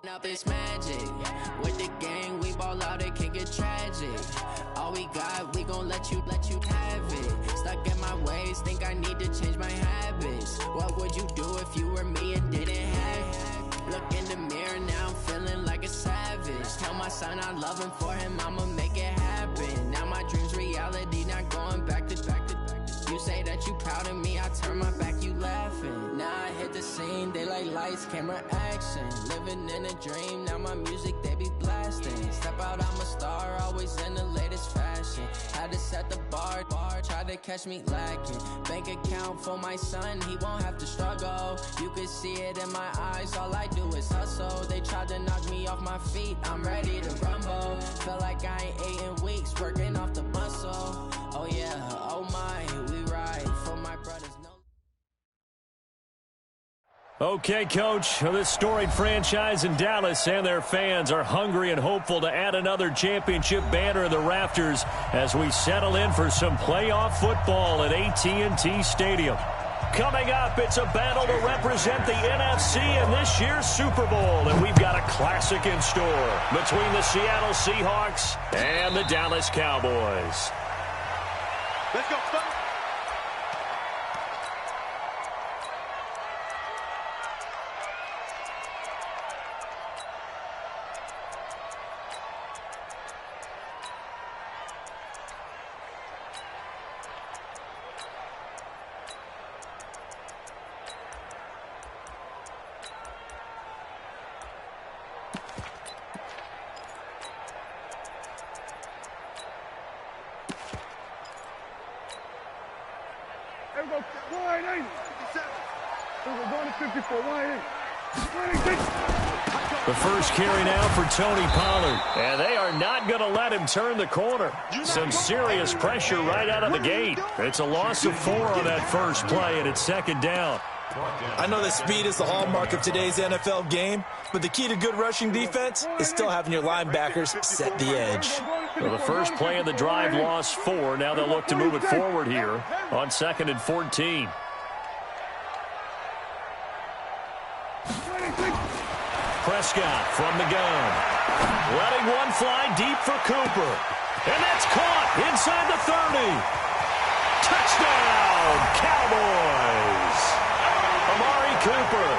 Up it's magic. With the gang, we ball out, it can get tragic. All we got, we gon' let you have it. Stuck in my ways, think I need to change my habits. What would you do if you were me and didn't have it? Look in the mirror, now I'm feeling like a savage. Tell my son I love him, for him I'ma make it happen. Now my dream's reality, not going back to. You say that you proud of me, I turn my back, you laughing. Now I hit the scene, they like lights, camera, action. Living in a dream, now my music, they be blasting. Step out, I'm a star, always in the latest fashion. Had to set the bar, try to catch me lacking. Bank account for my son, he won't have to struggle. You can see it in my eyes, all I do is hustle. They tried to knock me off my feet, I'm ready to rumble. Felt like I ain't ate in weeks, working off the muscle. Oh yeah, oh my, we ride for my brothers. Okay, Coach, this storied franchise in Dallas and their fans are hungry and hopeful to add another championship banner in the rafters as we settle in for some playoff football at AT&T Stadium. Coming up, it's a battle to represent the NFC in this year's Super Bowl, and we've got a classic in store between the Seattle Seahawks and the Dallas Cowboys. Let's go, folks. The first carry now for Tony Pollard. And they are not going to let him turn the corner. Some serious pressure right out of the gate. It's a loss of 4 on that first play, and it's second down. I know that speed is the hallmark of today's NFL game, but the key to good rushing defense is still having your linebackers set the edge. Well, the first play of the drive lost 4. Now they'll look to move it forward here on 2nd and 14. Prescott from the gun. Letting one fly deep for Cooper. And that's caught inside the 30. Touchdown, Cowboys. Amari Cooper,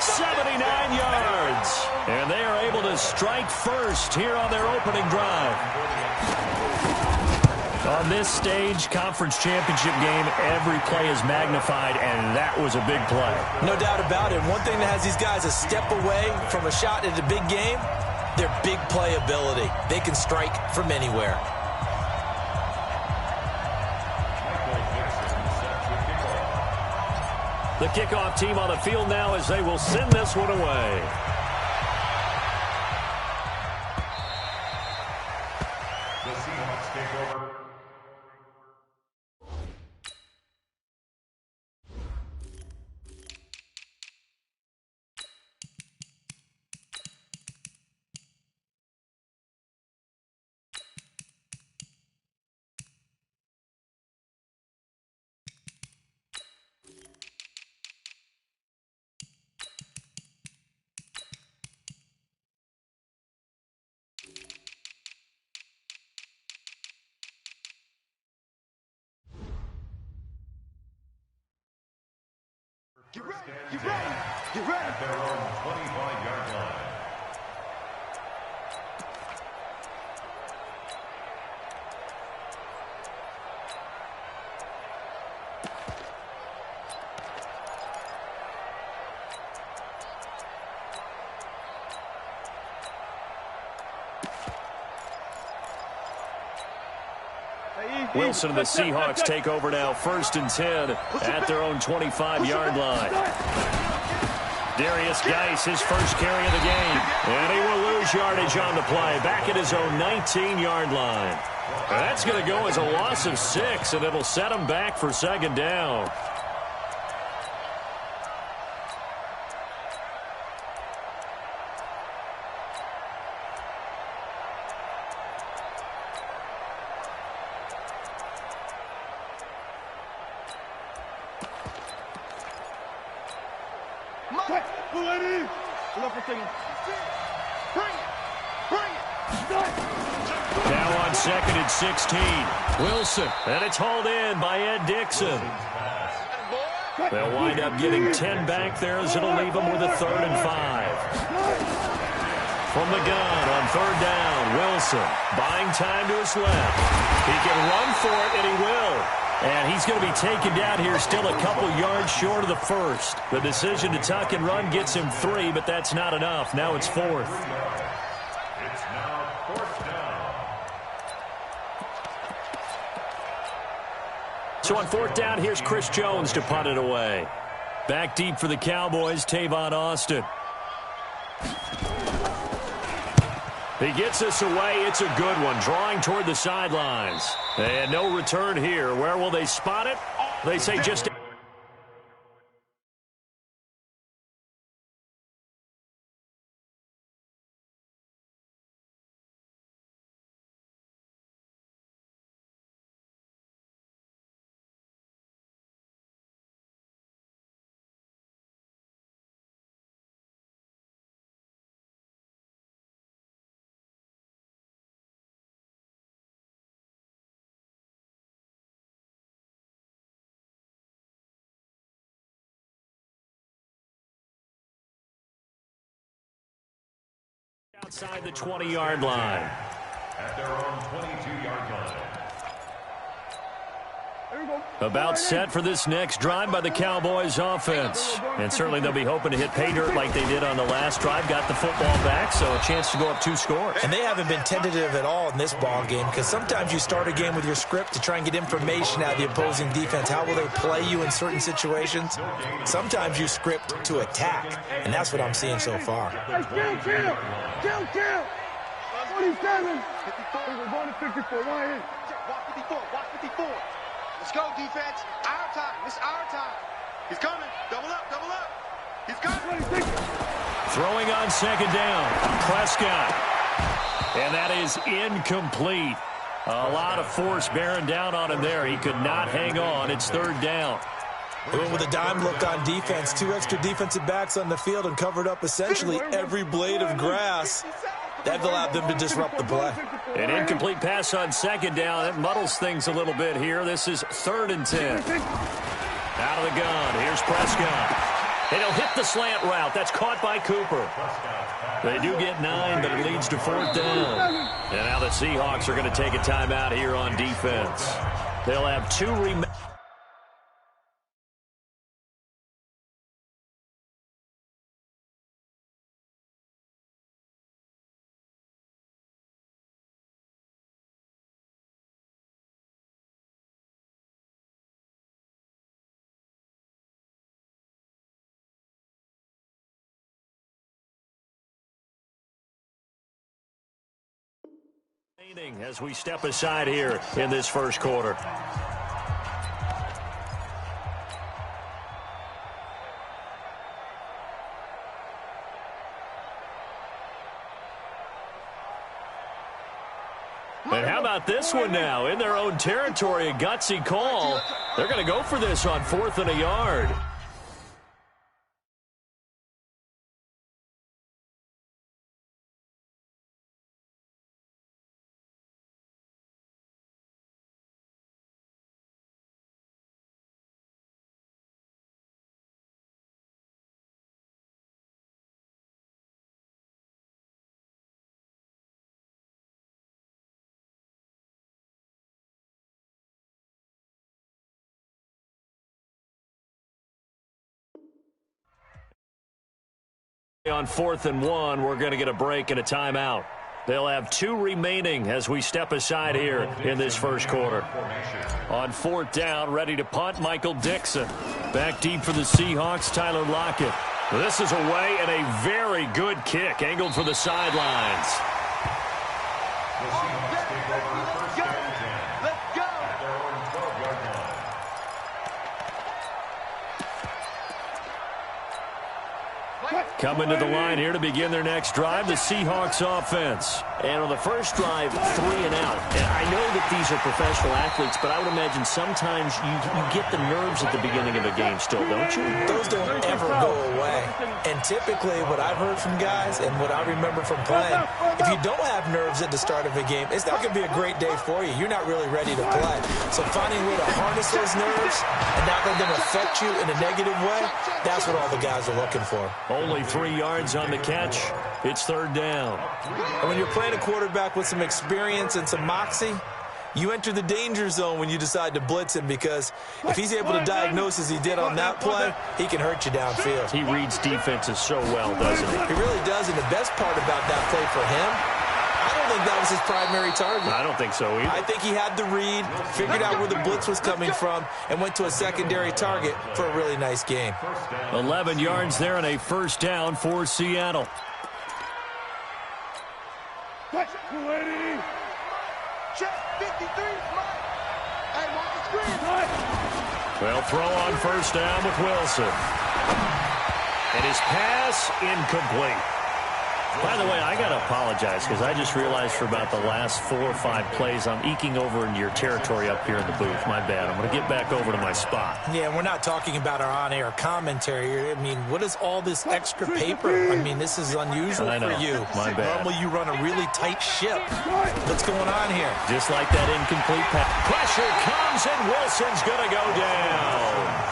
79 yards. And they are able to strike first here on their opening drive. On this stage, conference championship game, every play is magnified, and that was a big play. No doubt about it. One thing that has these guys a step away from a shot at a big game, their big play ability. They can strike from anywhere. The kickoff team on the field now as they will send this one away. The Seahawks take over. Get ready! Get ready! Get ready! At their own 25-yard line. Wilson and the Seahawks take over now, 1st and 10 at their own 25-yard line. Darius Geis, his first carry of the game. And he will lose yardage on the play, back at his own 19-yard line. That's going to go as a loss of 6, and it'll set him back for 2nd down. Now on 2nd and 16. Wilson. And it's hauled in by Ed Dixon. They'll wind up getting 10 back there as it'll leave them with a 3rd and 5. From the gun on 3rd down, Wilson buying time to his left. He can run for it, and he will. And he's going to be taken down here still a couple yards short of the 1st. The decision to tuck and run gets him 3, but that's not enough. Now it's 4th. It's now 4th down. So on 4th down, here's Chris Jones to punt it away. Back deep for the Cowboys, Tavon Austin. He gets this away. It's a good one, drawing toward the sidelines. And no return here. Where will they spot it? They say just... outside the 20-yard line. At their own 22-yard line. About set for this next drive by the Cowboys offense. And certainly they'll be hoping to hit pay dirt like they did on the last drive. Got the football back, so a chance to go up 2 scores. And they haven't been tentative at all in this ball game, because sometimes you start a game with your script to try and get information out of the opposing defense. How will they play you in certain situations? Sometimes you script to attack, and that's what I'm seeing so far. Kill! 47! 54, right in. Watch 54, watch 54. Let's go, defense. Our time. It's our time. He's coming. Double up, double up. He's coming. Throwing on 2nd down. Prescott. And that is incomplete. A lot of force bearing down on him there. He could not hang on. It's 3rd down. Went with a dime look on defense. 2 extra defensive backs on the field and covered up essentially every blade of grass. That allowed them to disrupt the play. An incomplete pass on 2nd down. It muddles things a little bit here. This is 3rd and 10. Out of the gun. Here's Prescott. And he'll hit the slant route. That's caught by Cooper. They do get 9, but it leads to 4th down. And now the Seahawks are going to take a timeout here on defense. They'll have 2 remaining. As we step aside here in this 1st quarter. And how about this one now? In their own territory, a gutsy call. They're going to go for this on 4th and a yard. On 4th and 1, we're going to get a break and a timeout. They'll have 2 remaining as we step aside here in this 1st quarter. On 4th down, ready to punt, Michael Dixon. Back deep for the Seahawks, Tyler Lockett. This is away and a very good kick, angled for the sidelines. The Seahawks take over 1st down 10. Let's go. At their own 12-yard line. Coming to the line here to begin their next drive, the Seahawks offense. And on the first drive, 3 and out. And I know that these are professional athletes, but I would imagine sometimes you get the nerves at the beginning of a game still, don't you? Those don't ever go away. And typically what I've heard from guys and what I remember from playing, if you don't have nerves at the start of a game, it's not going to be a great day for you. You're not really ready to play. So finding a way to harness those nerves and not let them affect you in a negative way, that's what all the guys are looking for. Only 3 yards on the catch. It's 3rd down. And when you're playing a quarterback with some experience and some moxie, you enter the danger zone when you decide to blitz him, because if he's able to diagnose as he did on that play, he can hurt you downfield. He reads defenses so well, doesn't he? He really does, and the best part about that play for him, I don't think that was his primary target. I don't think so either. I think he had the read, figured out where the blitz was coming from, and went to a secondary target for a really nice gain. 11 yards there and a 1st down for Seattle. Check 53. Hey, watch the screen. They'll throw on 1st down with Wilson. And his pass incomplete. By the way, I got to apologize because I just realized for about the last 4 or 5 plays I'm eking over into your territory up here in the booth. My bad. I'm going to get back over to my spot. Yeah, we're not talking about our on-air commentary. I mean, what is all this extra paper? I mean, this is unusual for you. My bad. Normally you run a really tight ship. What's going on here? Just like that incomplete pass. Pressure comes and Wilson's going to go down.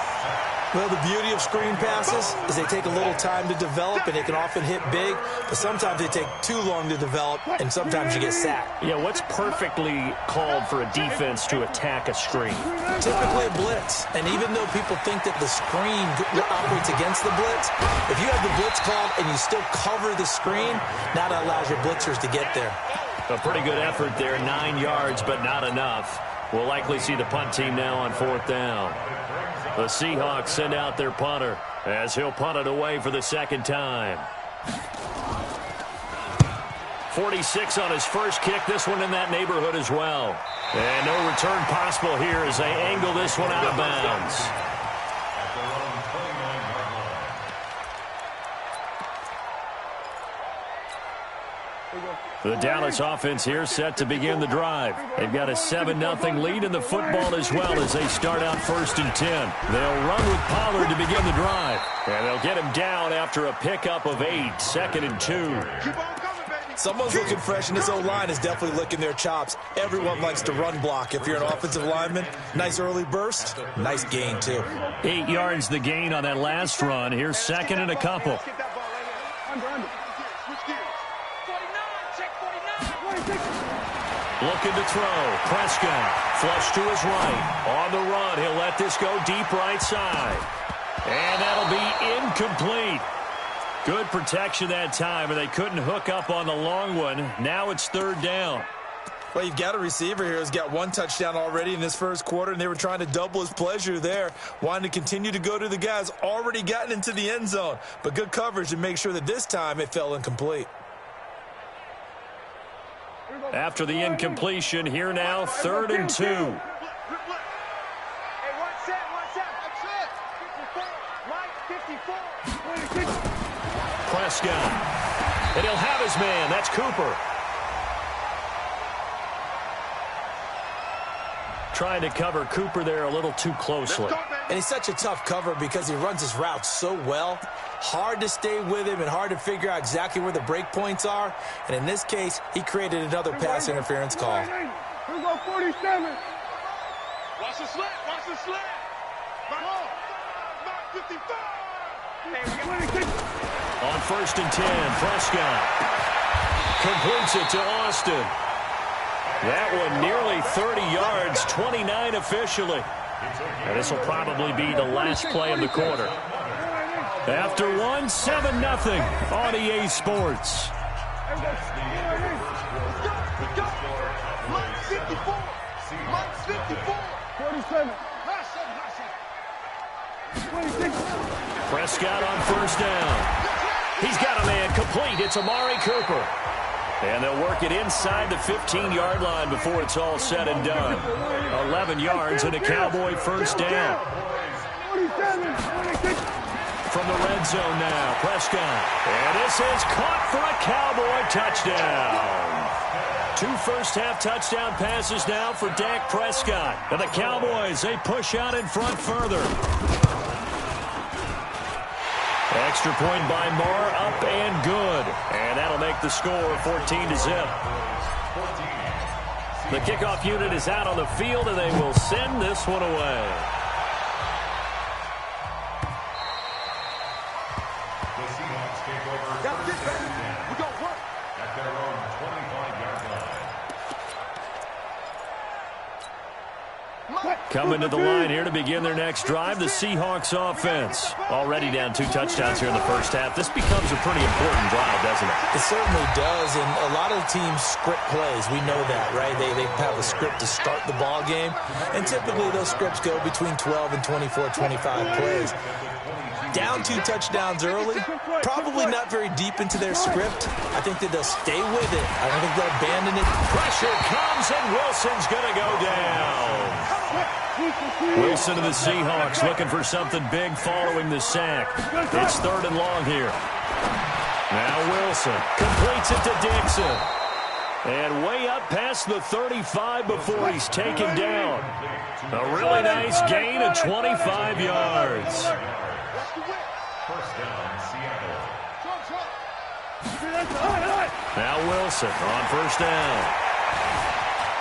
Well, the beauty of screen passes is they take a little time to develop, and they can often hit big, but sometimes they take too long to develop, and sometimes you get sacked. Yeah, what's perfectly called for a defense to attack a screen? Typically a blitz, and even though people think that the screen operates against the blitz, if you have the blitz called and you still cover the screen, that allows your blitzers to get there. A pretty good effort there, 9 yards, but not enough. We'll likely see the punt team now on 4th down. The Seahawks send out their punter as he'll punt it away for the 2nd time. 46 on his first kick. This one in that neighborhood as well. And no return possible here as they angle this one out of bounds. The Dallas offense here set to begin the drive. They've got a 7-0 lead in the football as well as they start out 1st and 10. They'll run with Pollard to begin the drive. And they'll get him down after a pickup of 8, 2nd and 2. Someone's looking fresh, and this O-line is definitely licking their chops. Everyone likes to run block. If you're an offensive lineman, nice early burst, nice gain too. 8 yards the gain on that last run. Here's 2nd and a couple. Looking to throw. Prescott. Flush to his right. On the run. He'll let this go deep right side. And that'll be incomplete. Good protection that time, and they couldn't hook up on the long one. Now it's 3rd down. Well, you've got a receiver here who's got 1 touchdown already in this first quarter, and they were trying to double his pleasure there, wanting to continue to go to the guys already gotten into the end zone. But good coverage to make sure that this time it fell incomplete. After the incompletion, here now, 3rd and 2. Hey, one set. That's it. 54. Prescott. And he'll have his man. That's Cooper. Trying to cover Cooper there a little too closely. And he's such a tough cover because he runs his route so well. Hard to stay with him and hard to figure out exactly where the break points are. And in this case, he created another pass interference call. Here we go, 47. Watch the slant. Mark 55. On 1st and 10, Prescott completes it to Austin. That one nearly 30 yards, 29 officially. And this will probably be the last play of the quarter. After 1, 7-0 on EA Sports. Mark 54. 47. 26. Prescott on 1st down. He's got a man complete. It's Amari Cooper. And they'll work it inside the 15-yard line before it's all said and done. 11 yards and a Cowboy 1st down. 47. 26. From the red zone now, Prescott. And this is caught for a Cowboy touchdown. 2 first-half touchdown passes now for Dak Prescott. And the Cowboys, they push out in front further. Extra point by Marr, up and good. And that'll make the score 14-0. The kickoff unit is out on the field, and they will send this one away. The Seahawks take over. We go work. At their own 25-yard line. Coming to the line here to begin their next drive, the Seahawks offense. Already down 2 touchdowns here in the first half. This becomes a pretty important drive, doesn't it? It certainly does, and a lot of teams script plays. We know that, right? They have a script to start the ball game, and typically those scripts go between 12 and 24, 25 plays. Down 2 touchdowns early, probably not very deep into their script. I think that they'll stay with it. I don't think they'll abandon it. Pressure comes, and Wilson's going to go down. Wilson of the Seahawks looking for something big following the sack. It's 3rd and long here. Now Wilson completes it to Dixon. And way up past the 35 before he's taken down. A really nice gain of 25 yards. First down, Seattle. Now Wilson on first down.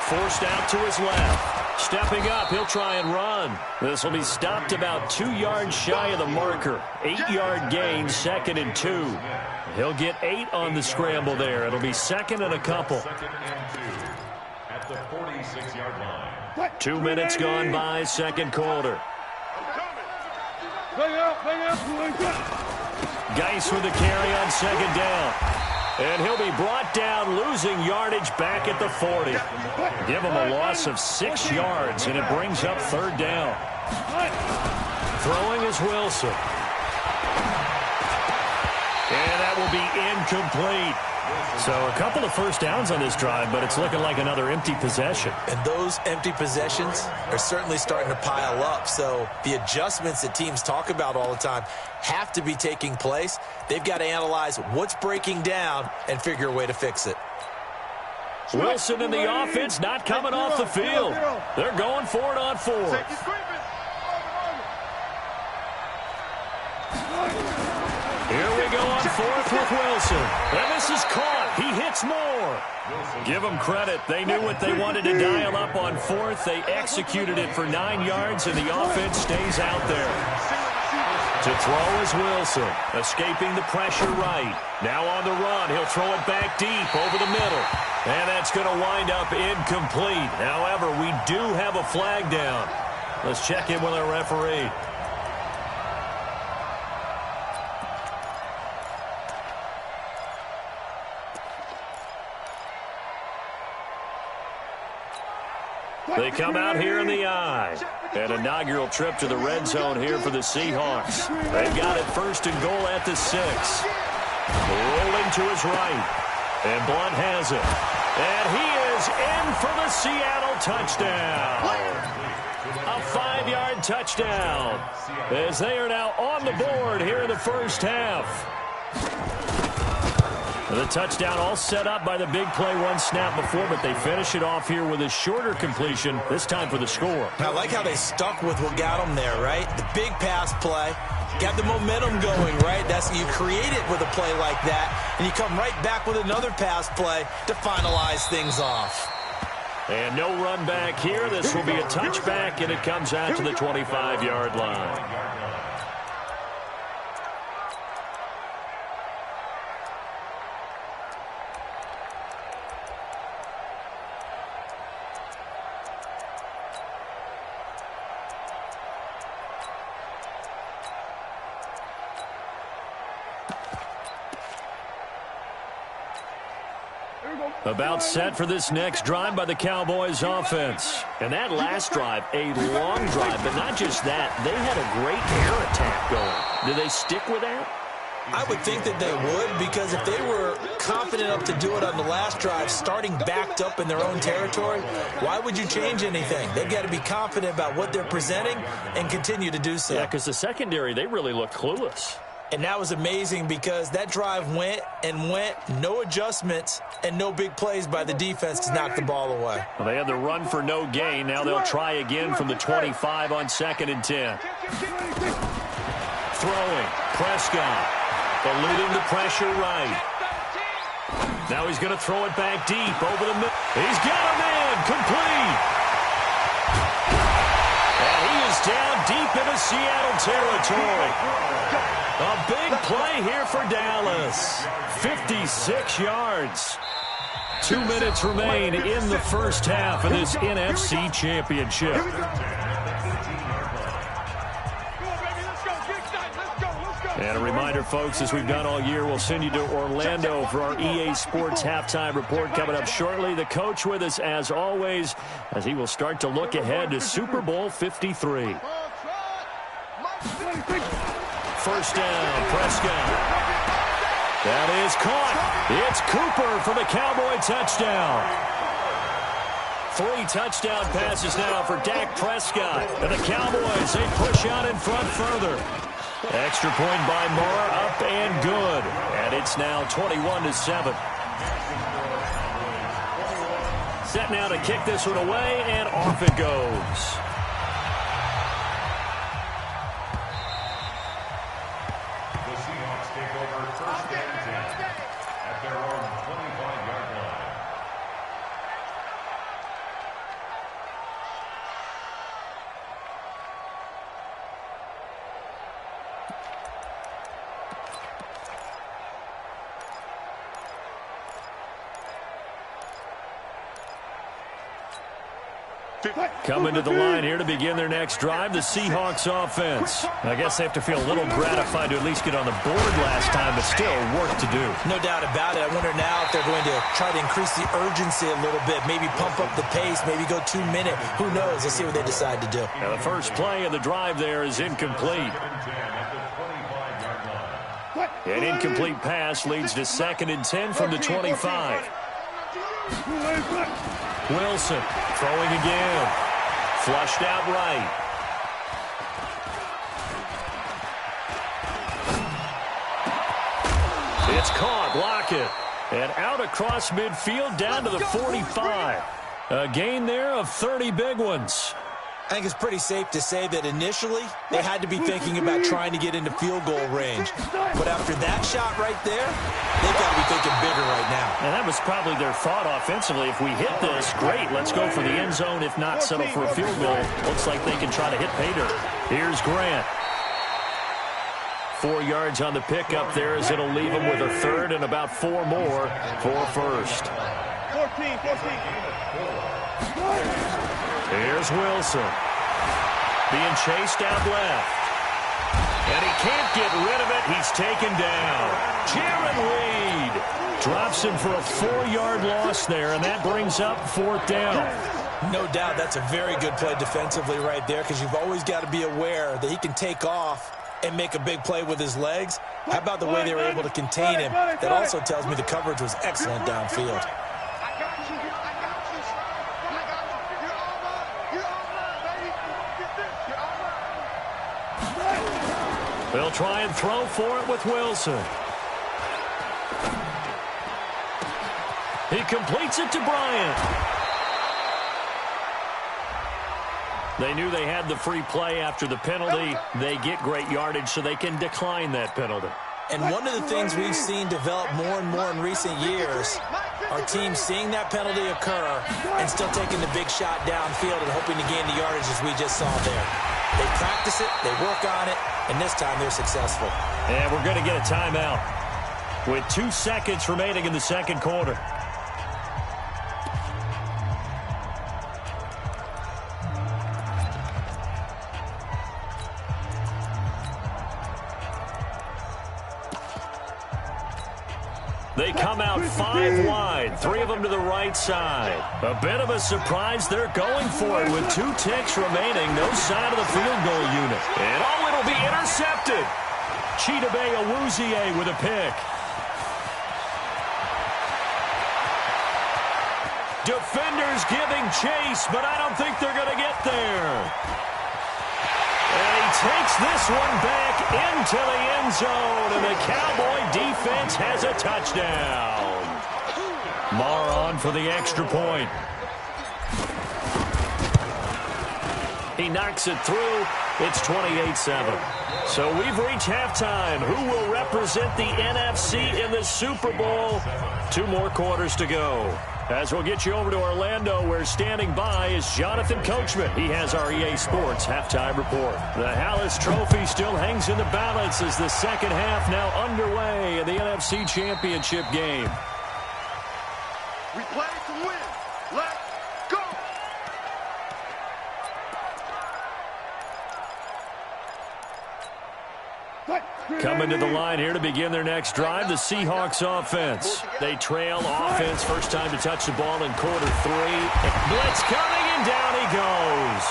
Forced out to his left. Stepping up, he'll try and run. This will be stopped about 2 yards shy of the marker. 8-yard gain, 2nd and 2. He'll get 8 on the scramble there. It'll be 2nd and a couple. 2nd and 2 at the 46-yard line. 2 minutes gone by, 2nd quarter. Geis with the carry on 2nd down. And he'll be brought down, losing yardage back at the 40. Give him a loss of 6 yards, and it brings up 3rd down. Throwing is Wilson. And that will be incomplete. So a couple of first downs on this drive, but it's looking like another empty possession. And those empty possessions are certainly starting to pile up. So the adjustments that teams talk about all the time have to be taking place. They've got to analyze what's breaking down and figure a way to fix it. Wilson and the offense not coming off the field. They're going for it on 4th. Here we go on 4th with Wilson. And this is caught. He hits more. Give them credit. They knew what they wanted to dial up on 4th. They executed it for 9 yards, and the offense stays out there. To throw is Wilson, escaping the pressure right. Now on the run, he'll throw it back deep over the middle. And that's going to wind up incomplete. However, we do have a flag down. Let's check in with our referee. They come out here in the eye. An inaugural trip to the red zone here for the Seahawks. They've got it 1st and goal at the 6. Rolling to his right. And Blunt has it. And he is in for the Seattle touchdown. A 5-yard touchdown. As they are now on the board here in the first half. The touchdown all set up by the big play 1 snap before, but they finish it off here with a shorter completion, this time for the score. I like how they stuck with what got them there, right? The big pass play, got the momentum going, right? You create it with a play like that, and you come right back with another pass play to finalize things off. And no run back here. This will be a touchback, and it comes out to the 25-yard line. About set for this next drive by the Cowboys offense. And that last drive, a long drive, but not just that. They had a great air attack going. Do they stick with that? I would think that they would, because if they were confident enough to do it on the last drive, starting backed up in their own territory, why would you change anything? They've got to be confident about what they're presenting and continue to do so. Yeah, because the secondary, they really look clueless. And that was amazing because that drive went and went, no adjustments and no big plays by the defense to knock the ball away. Well, they had the run for no gain. Now they'll try again from the 25 on 2nd and 10. Throwing, Prescott, eluding the pressure right. Now he's going to throw it back deep over the middle. He's got him in, complete. And he is down deep into Seattle territory. A big play here for Dallas. 56 yards. 2 minutes remain in the first half of this NFC Championship. And a reminder, folks, as we've done all year, we'll send you to Orlando for our EA Sports halftime report coming up shortly. The coach with us, as always, as he will start to look ahead to Super Bowl 53. First down, Prescott. That is caught. It's Cooper for the Cowboy touchdown. 3 touchdown passes now for Dak Prescott. And the Cowboys, they push out in front further. Extra point by Moore, up and good. And it's now 21-7. Set now to kick this one away, and off it goes. Coming to the line here to begin their next drive, the Seahawks offense. I guess they have to feel a little gratified to at least get on the board last time, but still work to do. No doubt about it. I wonder now if they're going to try to increase the urgency a little bit, maybe pump up the pace, maybe go 2 minute. Who knows? Let's see what they decide to do. Now the first play of the drive there is incomplete. An incomplete pass leads to 2nd and 10 from the 25. Wilson throwing again. Flushed out right. It's caught. Lockett. And out across midfield down to the 45. A gain there of 30 big ones. I think it's pretty safe to say that initially they had to be thinking about trying to get into field goal range. But after that shot right there, they've got to be thinking bigger right now. And that was probably their thought offensively. If we hit this, great, let's go for the end zone. If not, settle for a field goal. Looks like they can try to hit pay dirt. Here's Grant. 4 yards on the pickup there as it'll leave them with a third and about 4 more for first. 14. Here's Wilson. Being chased out left. And he can't get rid of it. He's taken down. Jaron Reed drops him for a 4-yard loss there, and that brings up 4th down. No doubt that's a very good play defensively right there, because you've always got to be aware that he can take off and make a big play with his legs. How about the way they were able to contain him? That also tells me the coverage was excellent downfield. They'll try and throw for it with Wilson. He completes it to Bryant. They knew they had the free play after the penalty. They get great yardage so they can decline that penalty. And one of the things we've seen develop more and more in recent years are teams seeing that penalty occur and still taking the big shot downfield and hoping to gain the yardage as we just saw there. They practice it, they work on it, and this time they're successful. And we're going to get a timeout with 2 seconds remaining in the second quarter. They come out 5 wide, 3 of them to the right side. A bit of a surprise. They're going for it with 2 ticks remaining. No sign of the field goal unit. And oh, it'll be intercepted. Chidobe Awuzie with a pick. Defenders giving chase, but I don't think they're going to get there. And he takes this one back into the end zone, and the Cowboy defense has a touchdown. Marr on for the extra point. He knocks it through. It's 28-7. So we've reached halftime. Who will represent the NFC in the Super Bowl? 2 more quarters to go. As we'll get you over to Orlando, where standing by is Jonathan Coachman. He has our EA Sports halftime report. The Hallis Trophy still hangs in the balance as the second half now underway in the NFC Championship game. We play to win. Let's go. Coming to the line here to begin their next drive, the Seahawks offense. They trail offense, first time to touch the ball in quarter 3. Blitz coming, and down he goes.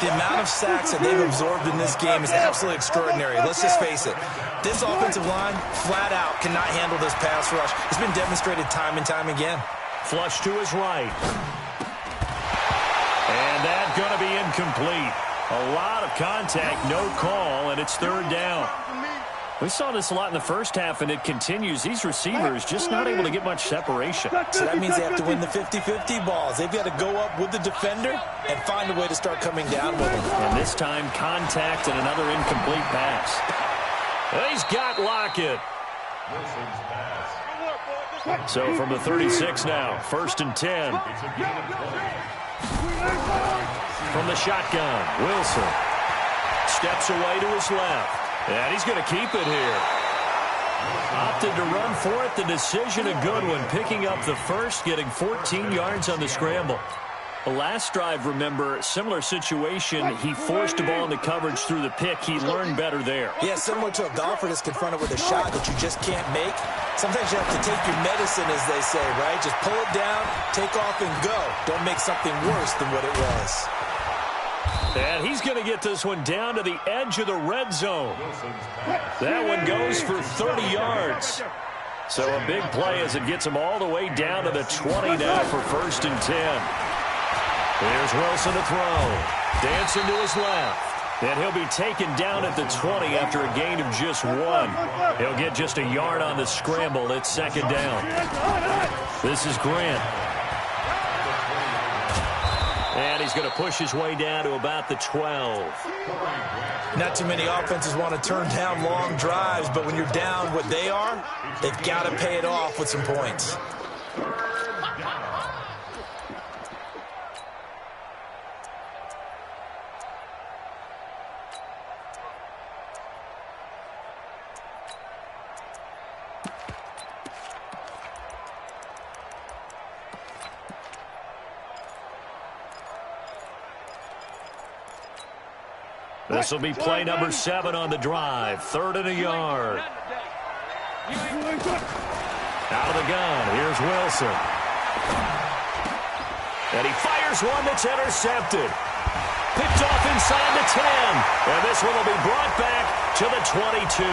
The amount of sacks that they've absorbed in this game is absolutely extraordinary. Let's just face it. This offensive line, flat out, cannot handle this pass rush. It's been demonstrated time and time again. Flush to his right. And that's going to be incomplete. A lot of contact, no call, and it's third down. We saw this a lot in the first half, and it continues. These receivers just not able to get much separation. So that means they have to win the 50-50 balls. They've got to go up with the defender and find a way to start coming down with him. And this time, contact and another incomplete pass. He's got Lockett. So from the 36 now, 1st and 10. From the shotgun, Wilson steps away to his left. And he's going to keep it here. Opted to run for it. The decision a good one. Picking up the first, getting 14 yards on the scramble. The last drive, remember, similar situation. He forced the ball into coverage through the pick. He learned better there. Yeah, similar to a golfer that's confronted with a shot that you just can't make. Sometimes you have to take your medicine, as they say, right? Just pull it down, take off, and go. Don't make something worse than what it was. And he's going to get this one down to the edge of the red zone. That one goes for 30 yards. So a big play as it gets him all the way down to the 20 now for 1st and 10. Here's Wilson to throw. Dancing to his left. And he'll be taken down at the 20 after a gain of just 1. He'll get just a yard on the scramble. It's 2nd down. This is Grant. And he's going to push his way down to about the 12. Not too many offenses want to turn down long drives, but when you're down what they are, they've got to pay it off with some points. This will be play number 7 on the drive. 3rd and a yard. Out of the gun. Here's Wilson. And he fires one that's intercepted. Picked off inside the 10. And this one will be brought back to the 22.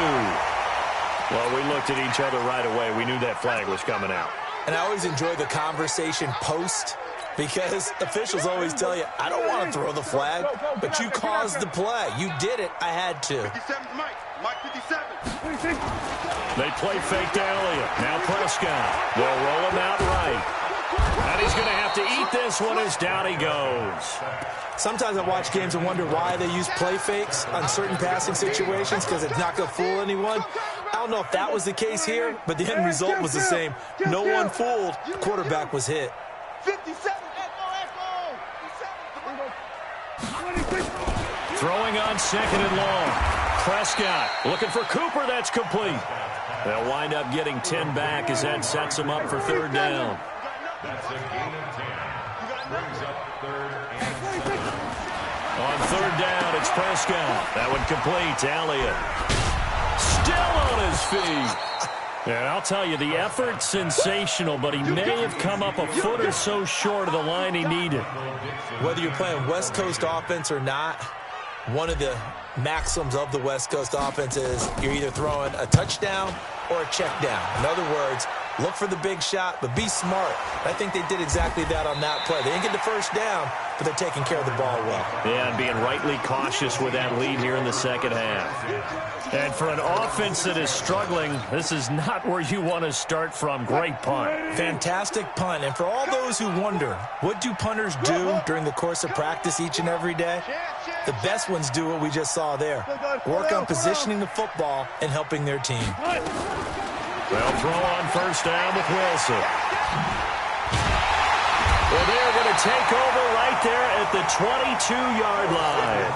Well, we looked at each other right away. We knew that flag was coming out. And I always enjoy the conversation post, because officials always tell you, I don't want to throw the flag, but you caused the play. You did it. I had to. 57 Mike 57. They play fake to Elliott. Now Prescott. They'll roll him out right. And he's going to have to eat this one as down he goes. Sometimes I watch games and wonder why they use play fakes on certain passing situations, because it's not going to fool anyone. I don't know if that was the case here, but the end result was the same. No one fooled. The quarterback was hit. 57. Throwing on 2nd and long. Prescott looking for Cooper. That's complete. They'll wind up getting 10 back as that sets them up for 3rd down. That's a gain of 10. Brings up 3rd and 7. On 3rd down, it's Prescott. That one complete to Elliott. Still on his feet. And I'll tell you, the effort, sensational, but he may have come up a foot or so short of the line he needed. Whether you're playing West Coast offense or not, one of the maxims of the West Coast offense is you're either throwing a touchdown or a check down. In other words, look for the big shot, but be smart. I think they did exactly that on that play. They didn't get the 1st down, but they're taking care of the ball well. Yeah, and being rightly cautious with that lead here in the second half. And for an offense that is struggling, this is not where you want to start from. Great punt. Fantastic punt. And for all those who wonder, what do punters do during the course of practice each and every day? The best ones do what we just saw there. Work on positioning the football and helping their team. They'll throw on first down with Wilson. Well, they're going to take over right there at the 22-yard line.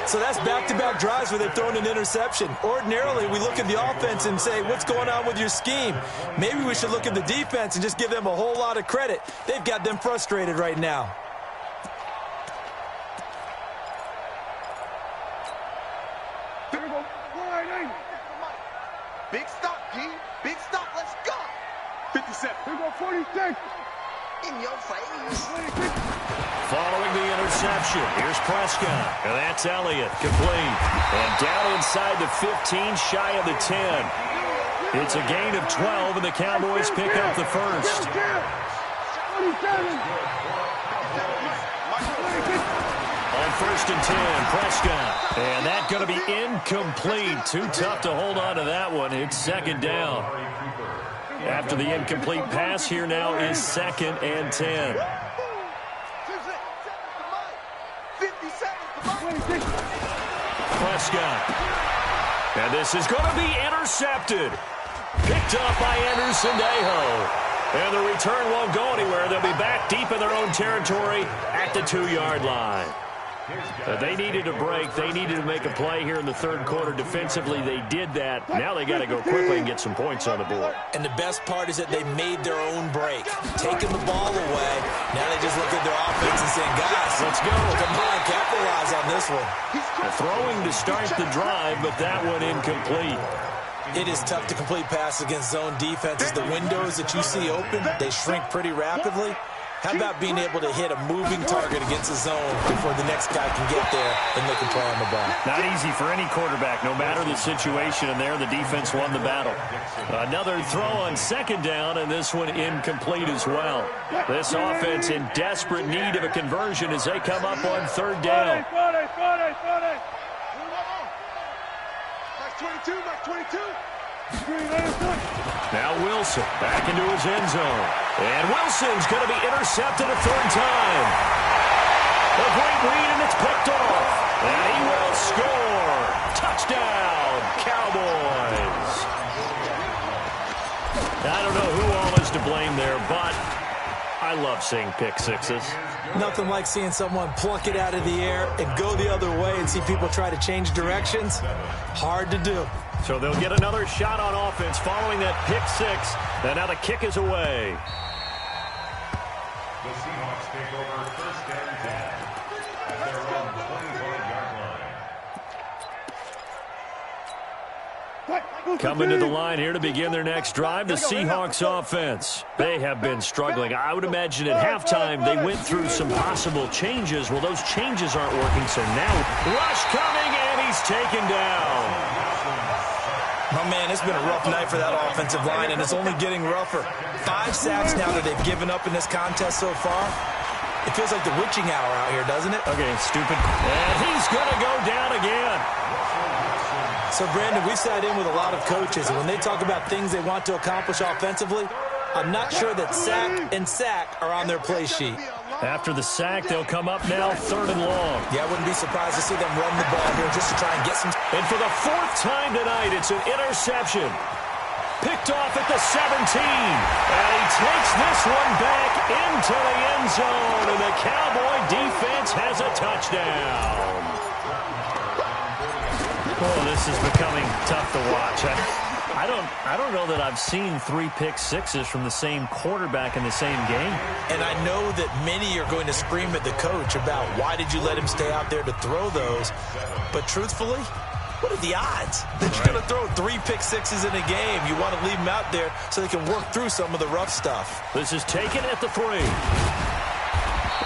So that's back-to-back drives where they've thrown an interception. Ordinarily, we look at the offense and say, what's going on with your scheme? Maybe we should look at the defense and just give them a whole lot of credit. They've got them frustrated right now. Big stop, G. Big stop. Let's go. 57. Here go 46. In your face. 26. Following the interception, here's Prescott. And that's Elliott, complete. And down inside the 15, shy of the 10. It's a gain of 12, and the Cowboys pick up the first. 27. On first and 10, Prescott. And that's going to be incomplete. Too tough to hold on to that one. It's second down. After the incomplete pass, here now is second and 10. Prescott. And this is going to be intercepted. Picked up by Anderson-Dejo. And the return won't go anywhere. They'll be back deep in their own territory at the 2-yard line. They needed a break. They needed to make a play here in the third quarter. Defensively, they did that. Now they got to go quickly and get some points on the board. And the best part is that they made their own break. Taking the ball away. Now they just look at their offense and saying, guys, let's go. Come on, capitalize on this one. Throwing to start the drive, but that one incomplete. It is tough to complete passes against zone defenses. The windows that you see open, they shrink pretty rapidly. How about being able to hit a moving target against a zone before the next guy can get there and make a play on the ball? Not easy for any quarterback, no matter the situation, and there the defense won the battle. Another throw on second down, and this one incomplete as well. This offense in desperate need of a conversion as they come up on third down. Max 22, Max 22. Now Wilson back into his end zone. And Wilson's going to be intercepted a third time. A great read, and it's picked off. And he will score. Touchdown, Cowboys. I don't know who all is to blame there, but I love seeing pick sixes. Nothing like seeing someone pluck it out of the air and go the other way and see people try to change directions. Hard to do. So they'll get another shot on offense following that pick six. And now the kick is away. The Seahawks take over first and 10 at their own 25-yard line. Coming to the line here to begin their next drive, the Seahawks offense. They have been struggling. I would imagine at halftime they went through some possible changes. Well, those changes aren't working, so now rush coming, and he's taken down. Oh, man, it's been a rough night for that offensive line, and it's only getting rougher. 5 sacks now that they've given up in this contest so far. It feels like the witching hour out here, doesn't it? Okay, stupid. And he's going to go down again. So, Brandon, we sat in with a lot of coaches, and when they talk about things they want to accomplish offensively, I'm not sure that sack and sack are on their play sheet. After the sack, they'll come up now third and long. Yeah, I wouldn't be surprised to see them run the ball here just to try and get some. And for the 4th time tonight, it's an interception. Picked off at the 17. And he takes this one back into the end zone. And the Cowboy defense has a touchdown. Oh, this is becoming tough to watch. I don't know that I've seen 3 pick sixes from the same quarterback in the same game. And I know that many are going to scream at the coach about why did you let him stay out there to throw those. But truthfully, what are the odds that you're going to throw 3 pick sixes in a game? You want to leave them out there so they can work through some of the rough stuff. This is taken at the 3.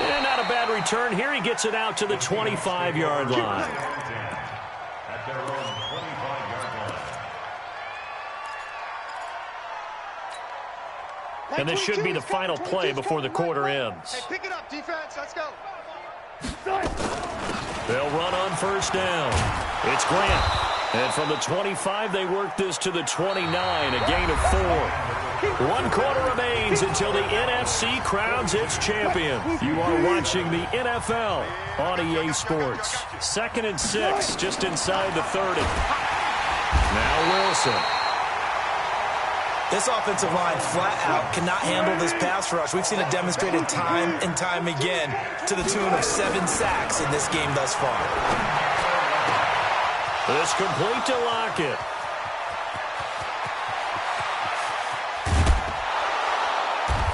And not a bad return. Here he gets it out to the 25-yard line. At their own 25-yard line. 25. And this should be the final play before the quarter ends. Hey, pick it up, defense. Let's go. They'll run on first down. It's Grant. And from the 25, they work this to the 29, a gain of 4. 1 quarter remains until the NFC crowns its champion. You are watching the NFL on EA Sports. 2nd and 6, just inside the 30. Now Wilson. This offensive line flat out cannot handle this pass rush. We've seen it demonstrated time and time again to the tune of 7 sacks in this game thus far. It's complete to Lockett.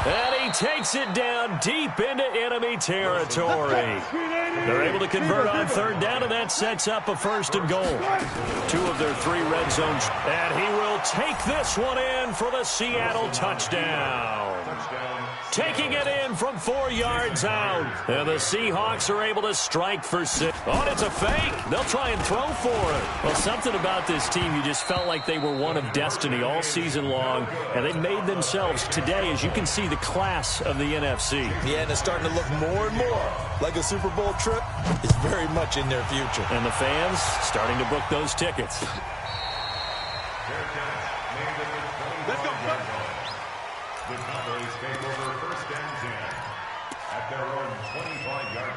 And he takes it down deep into enemy territory. They're able to convert on 3rd down, and that sets up a 1st and goal. 2 of their 3 red zones. And he will take this one in for the Seattle touchdown. Taking it in from 4 yards out. And the Seahawks are able to strike for 6. Oh, it's a fake. They'll try and throw for it. Well, something about this team, you just felt like they were one of destiny all season long. And they made themselves today, as you can see, the class of the NFC. Yeah, and it's starting to look more and more like a Super Bowl trip is very much in their future. And the fans starting to book those tickets. Let's go. The Cowboys take over 1st and 10 at their own 25-yard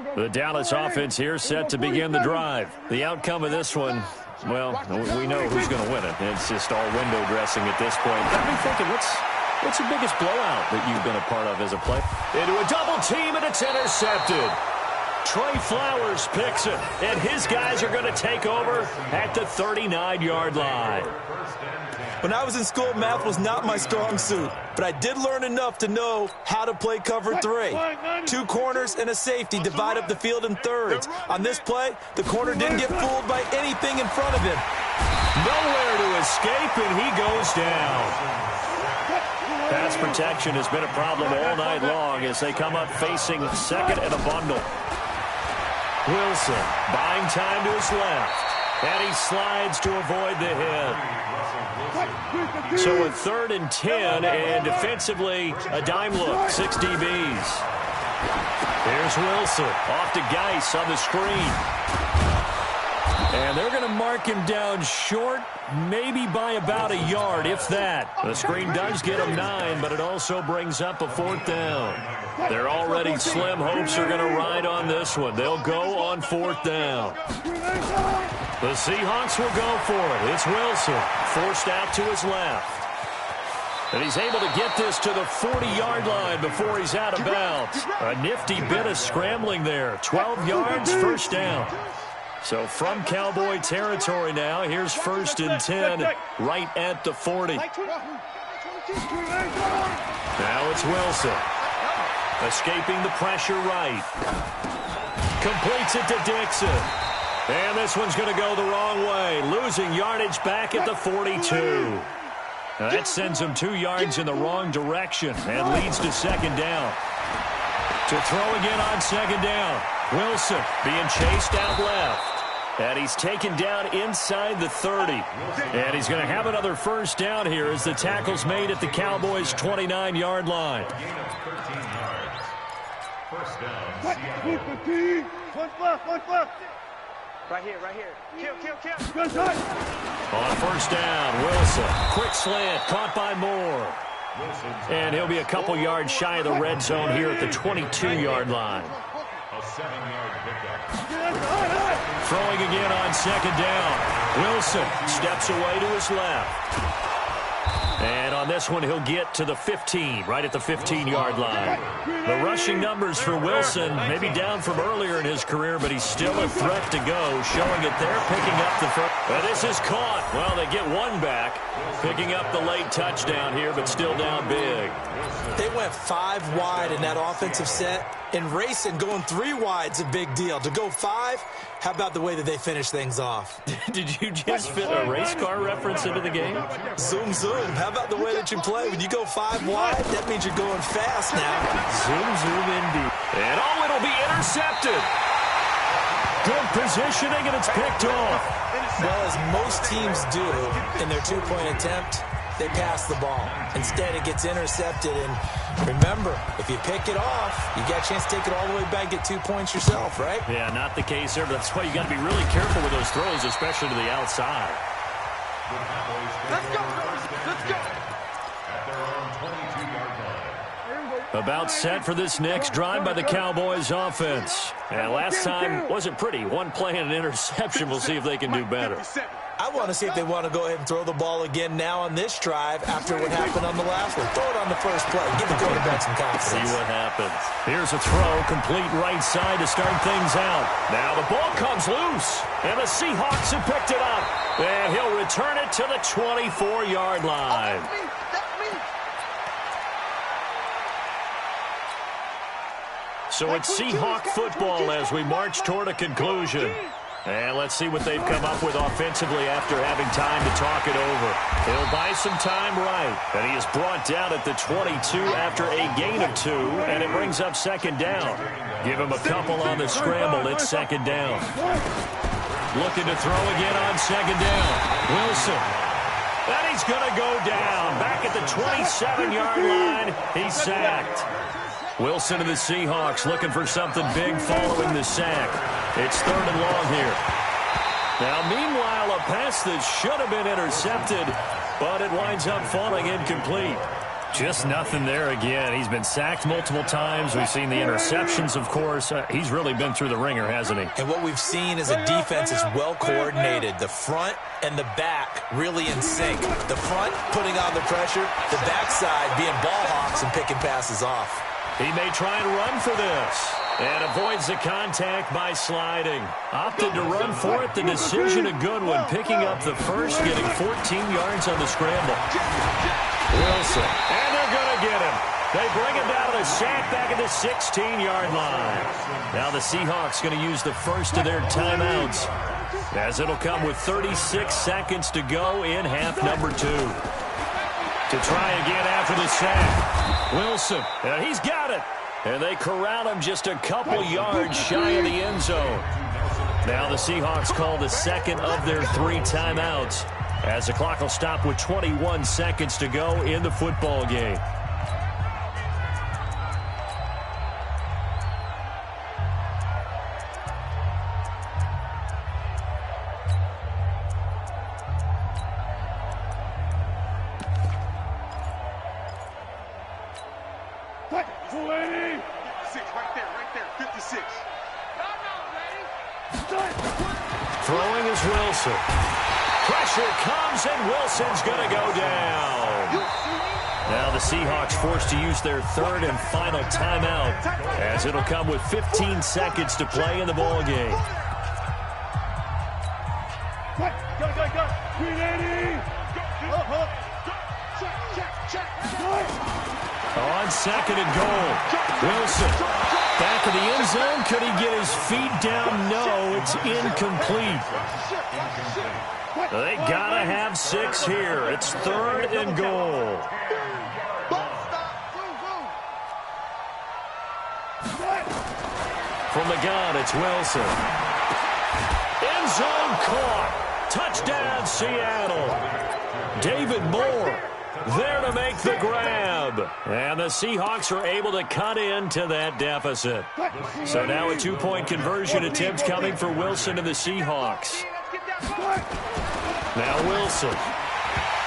line. The Dallas offense here set to begin the drive. The outcome of this one, well, we know who's going to win it. It's just all window dressing at this point. I've been thinking, what's the biggest blowout that you've been a part of as a player? Into a double team, and it's intercepted. Trey Flowers picks it, and his guys are going to take over at the 39-yard line. When I was in school, math was not my strong suit, but I did learn enough to know how to play cover 3. 2 corners and a safety divide up the field in thirds. On this play, the corner didn't get fooled by anything in front of him. Nowhere to escape, and he goes down. Pass protection has been a problem all night long as they come up facing 2nd and a bundle. Wilson buying time to his left, and he slides to avoid the hit. So a 3rd and 10, and defensively a dime look, 6 DBs. Here's Wilson off to Geis on the screen. And they're going to mark him down short, maybe by about a yard, if that. The screen does get him 9, but it also brings up a 4th down. They're already slim hopes are going to ride on this one. They'll go on 4th down. The Seahawks will go for it. It's Wilson, forced out to his left. And he's able to get this to the 40-yard line before he's out of bounds. A nifty bit of scrambling there. 12 yards, 1st down. So from Cowboy territory now, here's 1st and 10 right at the 40. Now it's Wilson. Escaping the pressure right. Completes it to Dixon. And this one's going to go the wrong way. Losing yardage back at the 42. Now that sends him 2 yards in the wrong direction and leads to 2nd down. To throw again on 2nd down. Wilson being chased out left. And he's taken down inside the 30. And he's going to have another 1st down here as the tackle's made at the Cowboys' 29-yard line. 1st down, Right here. Kill. On 1st down, Wilson. Quick slant, caught by Moore. And he'll be a couple yards shy of the red zone here at the 22-yard line. a 7-yard pickup. Throwing again on 2nd down. Wilson steps away to his left. And on this one, he'll get to the 15, right at the 15-yard line. The rushing numbers for Wilson, maybe down from earlier in his career, but he's still a threat to go, showing it there, picking up the first. But this is caught. Well, they get one back, picking up the late touchdown here, but still down big. They went 5 wide in that offensive set, and racing going 3 wide's a big deal. To go 5, how about the way that they finish things off? Did you just fit a race car reference into the game? Zoom, zoom. How about the way that you play? When you go 5 wide, that means you're going fast now. Zoom, zoom indeed. And oh, it'll be intercepted. Good positioning, and it's picked off. Well, as most teams do in their two-point attempt, they pass the ball. Instead, it gets intercepted. And remember, if you pick it off, you got a chance to take it all the way back, get 2 points yourself, right? Yeah, not the case there, but that's why you got to be really careful with those throws, especially to the outside. Let's go, let's go. At their own 22-yard line. About set for this next drive by the Cowboys offense. And last time wasn't pretty. One play and an interception. We'll see if they can do better. I want to see if they want to go ahead and throw the ball again now on this drive after what happened on the last one. Throw it on the first play. Give the quarterback some confidence. See what happens. Here's a throw, complete right side to start things out. Now the ball comes loose, and the Seahawks have picked it up. And he'll return it to the 24-yard line. So it's Seahawk football as we march toward a conclusion. And let's see what they've come up with offensively after having time to talk it over. He'll buy some time right. And he is brought down at the 22 after a gain of 2, and it brings up second down. Give him a couple on the scramble. It's second down. Looking to throw again on second down. Wilson. And he's going to go down. Back at the 27-yard line. He's sacked. Wilson and the Seahawks looking for something big following the sack. It's third and long here. Now, meanwhile, a pass that should have been intercepted, but it winds up falling incomplete. Just nothing there again. He's been sacked multiple times. We've seen the interceptions, of course. He's really been through the ringer, hasn't he? And what we've seen is a defense is well coordinated. The front and the back really in sync. The front putting on the pressure, the backside being ball hawks and picking passes off. He may try and run for this. And avoids the contact by sliding. Opted to run for it. The decision a good one. Picking up the first, getting 14 yards on the scramble. Wilson. And they're going to get him. They bring him down to the sack back at the 16-yard line. Now the Seahawks going to use the first of their timeouts, as it'll come with 36 seconds to go in half number 2. To try again after the sack. Wilson. And he's got it. And they corral him just a couple yards shy of the end zone. Now the Seahawks call the second of their 3 timeouts, as the clock will stop with 21 seconds to go in the football game. Throwing is Wilson. Pressure comes, and Wilson's going to go down. Now the Seahawks forced to use their third and final timeout, as it'll come with 15 seconds to play in the ball game. On second and goal, Wilson. Back of the end zone. Could he get his feet down? No, it's incomplete. They gotta have 6 here. It's third and goal. From the gun, it's Wilson. End zone caught. Touchdown, Seattle. David Moore there to make the grab. And the Seahawks are able to cut into that deficit. So now a 2-point conversion attempt coming for Wilson and the Seahawks. Now Wilson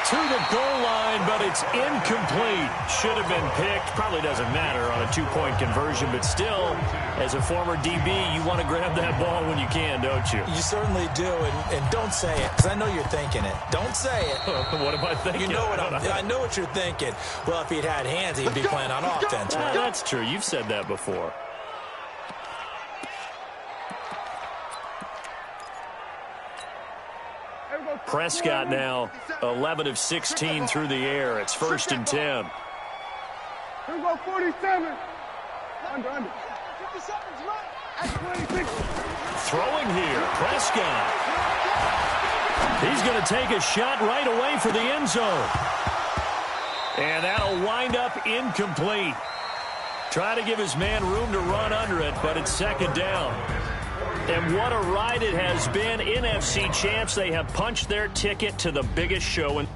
to the goal line, but it's incomplete. Should have been picked. Probably doesn't matter on a 2-point conversion, but still, as a former DB, you want to grab that ball when you can, don't you? You certainly do, and don't say it, because I know you're thinking it. Don't say it. What am I thinking? You know what I know what you're thinking. Well, if he'd had hands, he'd be playing on offense. Right? That's true. You've said that before. Prescott now 11 of 16 through the air. It's 1st and 10. Here we go, 47. Under. 26. Throwing here, Prescott. He's going to take a shot right away for the end zone. And that'll wind up incomplete. Try to give his man room to run under it, but it's second down. And what a ride it has been. NFC champs, they have punched their ticket to the biggest show in.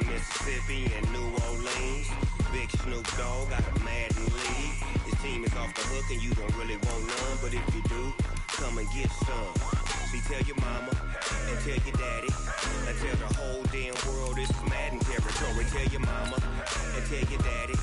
Mississippi and New Orleans. Big Snoop Dogg got a Madden league. His team is off the hook and you don't really want none, but if you do, come and get some. See, tell your mama and tell your daddy and tell the whole damn world this is Madden territory. Tell your mama and tell your daddy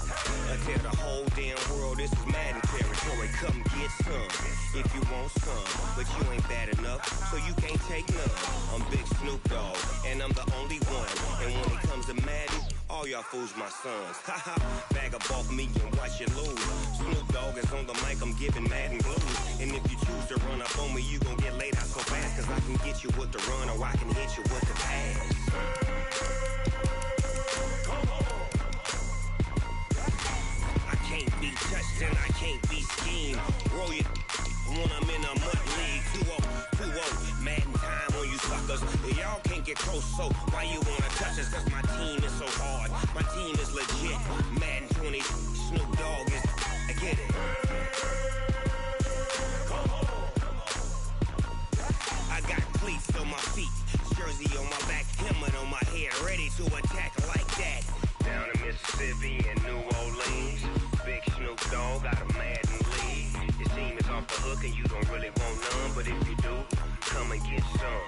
and tell the whole damn world this is Madden territory. Come get some if you want some, but you ain't bad enough, so you can't take none. I'm Big Snoop Dogg and I'm the only one, and when it comes to Madden, all y'all fools my sons. Haha, bag up off me and watch you lose. Snoop Dogg is on the mic, I'm giving Madden blues. And if you choose to run up on me, you gon' get laid out so fast, cause I can get you with the run or I can hit you with the pass. I can't be touched and I can't be schemed. Roll it when I'm in a mud league. 2-0, Madden time on you suckers. Y'all can't get close, so why you wanna touch us? Cause my team is so hard, my team is legit. Madden 20, Snoop Dogg is, I get it. I got cleats on my feet, jersey on my back, helmet on my head, ready to attack like that. Down in Mississippi and New Orleans, Big Snoop Dogg got a Madden league. His team is off the hook and you don't really want none, but if you do, come and get some.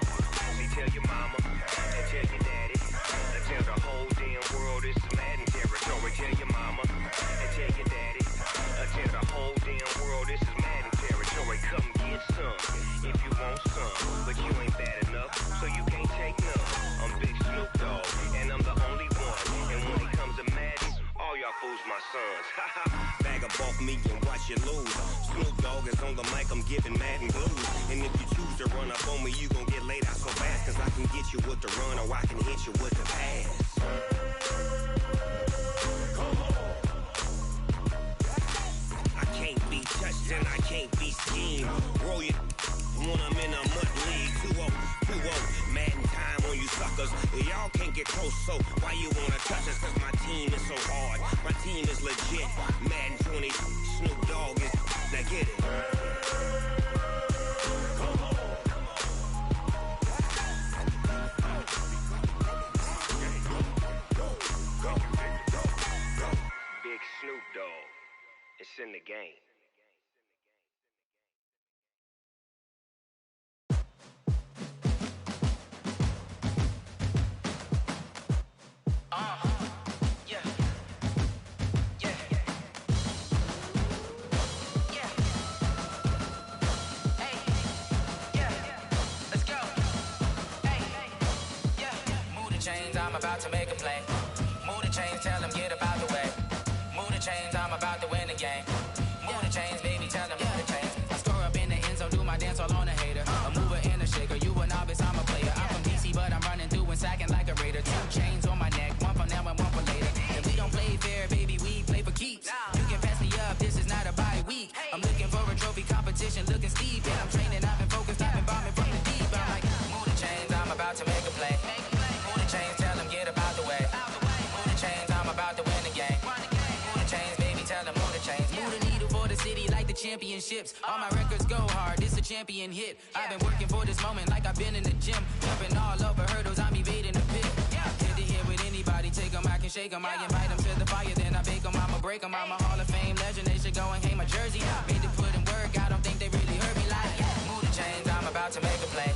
See, tell your mama and tell your daddy and tell the whole damn world this is Madden territory. Tell your mama and tell your daddy and tell the whole damn world this is Madden territory. Come get some if you want some, but you ain't bad enough, so you can't take none. I'm Big Snoop Dogg and I'm the only one, and when it comes to Madden, all y'all fools my sons. Haha, bag up off me and watch you lose. Snoop Dogg is on the mic, I'm giving Madden blues. And if you choose to run up on me, you gon' get laid out so fast, cause I can get you with the run or I can hit you with the pass. I can't be touched and I can't be schemed. Roll it when I'm in a mud league. 2-0, Madden time on you suckers. cause y'all can't get close, so why you wanna touch us? Cause my team is so hard, my team is legit. Madden 20, Snoop Dogg is, now get it. Big Snoop Dogg, it's in the game. I'm about to make a play. Move the chains, tell them get about the way. Move the chains, I'm about to win the game. Move the chains, baby, tell them move the chains. I score up in the end zone, do my dance all on a hater. A mover and a shaker, you a novice, I'm a player. I'm from DC, but I'm running through and sacking like a raider. 2 chains on my neck, one for now and one for later. And we don't play fair, baby, we play for keeps. You can pass me up, this is not a bye week. I'm looking for a trophy competition, looking steep. And I'm training, I've been focused, I've been bombing from the deep. I'm like, move the chains, I'm about to make a play. Move the chains, tell them get about the way. Move the chains, I'm about to win the game. Move the chains, baby, tell them move the chains. Move the needle for the city like the championships. All my records go hard, this a champion hit. I've been working for this moment like I've been in the gym. Jumping all over hurdles, I'm evading the pit. Head to head with anybody, take them, I can shake them. I invite them to the fire, then I bake them, I'ma break them. I'm a Hall of Fame legend, they should go and hang my jersey. Made to put in work, I don't think they really heard me like, move the chains, I'm about to make a play.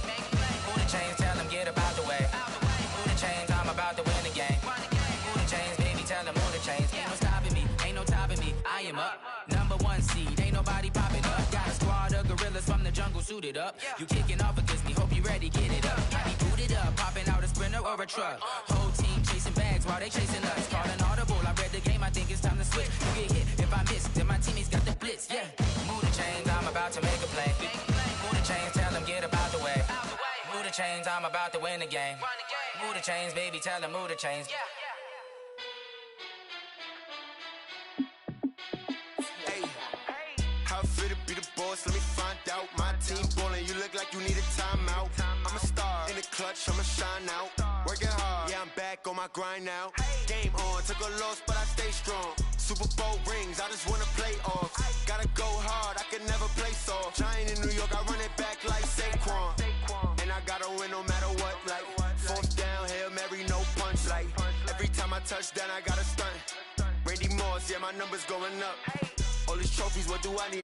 Move the chains, tell them get about the way. Move the chains, I'm about to win the game. Move the chains, baby, tell them move the chains. Ain't no stopping me, ain't no topping me, I am up. #1 seed, ain't nobody popping up. Got a squad of gorillas from the jungle suited up. You kicking off against me, hope you ready, get it up. I be booted up, popping out a Sprinter or a truck. Whole team chasing bags while they chasing us. Calling audible, I read the game, I think it's time to switch. You get hit, if I miss, then my teammates got the blitz, yeah. Move the chains, I'm about to make a play. Move the chains, tell them get about the way. Move the chains, I'm about to win the game. Move the chains, baby, tell them move the chains. Let me find out. My team ballin', you look like you need a timeout. I'm a star in the clutch, I'ma shine out. Working hard, yeah, I'm back on my grind now. Game on, took a loss, but I stay strong. Super Bowl rings, I just wanna play off. Gotta go hard, I can never play soft. Giant in New York, I run it back like Saquon. And I gotta win no matter what, like 4th down, Hail Mary, no punch. Like every time I touch down, I gotta stunt. Randy Moss, yeah, my numbers going up. All these trophies, what do I need?